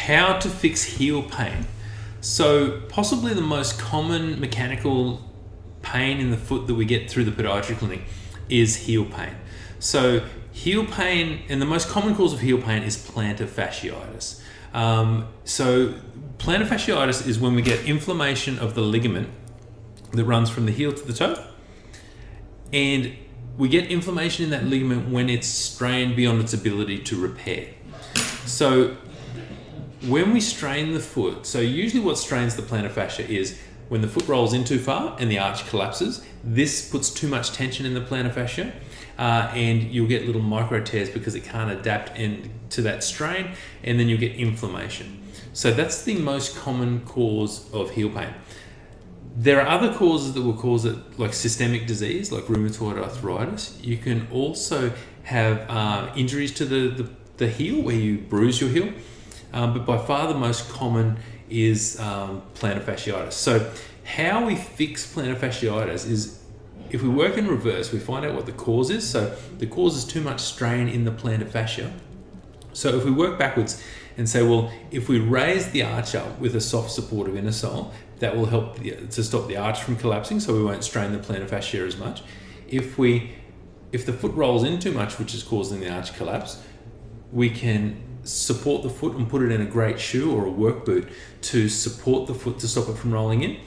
How to fix heel pain. So possibly the most common mechanical pain in the foot that we get through the podiatry clinic is heel pain. So heel pain, and the most common cause of heel pain is plantar fasciitis. So plantar fasciitis is when we get inflammation of the ligament that runs from the heel to the toe, and we get inflammation in that ligament when it's strained beyond its ability to repair. So when we strain the foot, so usually what strains the plantar fascia is when the foot rolls in too far and the arch collapses. This puts too much tension in the plantar fascia, and you'll get little micro tears because it can't adapt to that strain, and then you'll get inflammation. So that's the most common cause of heel pain. There are other causes that will cause it, like systemic disease, like rheumatoid arthritis. You can also have injuries to the heel, where you bruise your heel. But by far the most common is plantar fasciitis. So how we fix plantar fasciitis is, if we work in reverse, we find out what the cause is. So the cause is too much strain in the plantar fascia. So if we work backwards and say, well, if we raise the arch up with a soft supportive insole, that will help to stop the arch from collapsing, so we won't strain the plantar fascia as much. If the foot rolls in too much, which is causing the arch collapse, we can support the foot and put it in a great shoe or a work boot to support the foot to stop it from rolling in.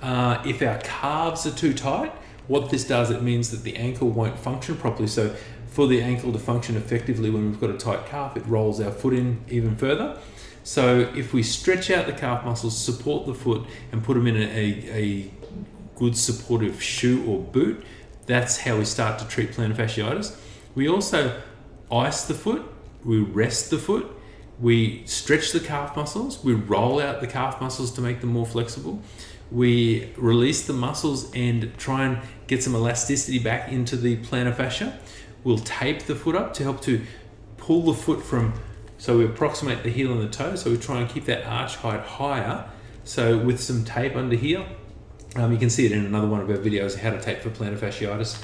If our calves are too tight, what this does, it means that the ankle won't function properly. So for the ankle to function effectively when we've got a tight calf, it rolls our foot in even further. So if we stretch out the calf muscles, support the foot, and put them in a good supportive shoe or boot, that's how we start to treat plantar fasciitis. We also ice the foot, we rest the foot, we stretch the calf muscles, we roll out the calf muscles to make them more flexible, we release the muscles and try and get some elasticity back into the plantar fascia. We'll tape the foot up to help to pull the foot from, so we approximate the heel and the toe, so we try and keep that arch height higher. So with some tape under here, you can see it in another one of our videos, how to tape for plantar fasciitis.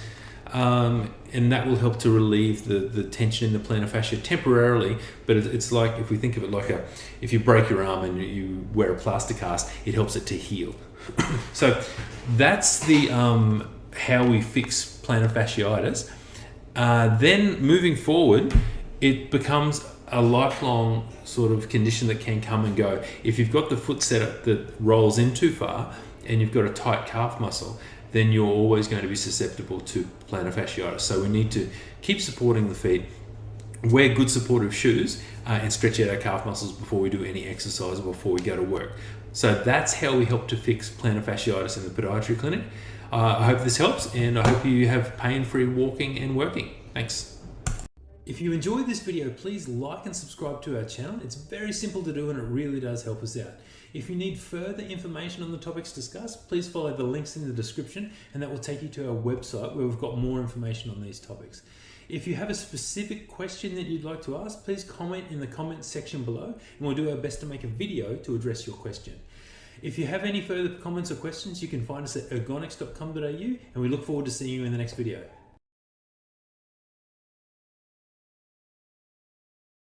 And that will help to relieve the tension in the plantar fascia temporarily, but it's like, if we think of it like if you break your arm and you wear a plaster cast, it helps it to heal. So that's the how we fix plantar fasciitis. Then moving forward, it becomes a lifelong sort of condition that can come and go. If you've got the foot setup that rolls in too far and you've got a tight calf muscle, then you're always going to be susceptible to plantar fasciitis. So we need to keep supporting the feet, wear good supportive shoes, and stretch out our calf muscles before we do any exercise or before we go to work. So that's how we help to fix plantar fasciitis in the podiatry clinic. I hope this helps, and I hope you have pain-free walking and working. Thanks. If you enjoyed this video, please like and subscribe to our channel. It's very simple to do and it really does help us out. If you need further information on the topics discussed, please follow the links in the description, and that will take you to our website where we've got more information on these topics. If you have a specific question that you'd like to ask, please comment in the comments section below, and we'll do our best to make a video to address your question. If you have any further comments or questions, you can find us at ergonx.com.au, and we look forward to seeing you in the next video.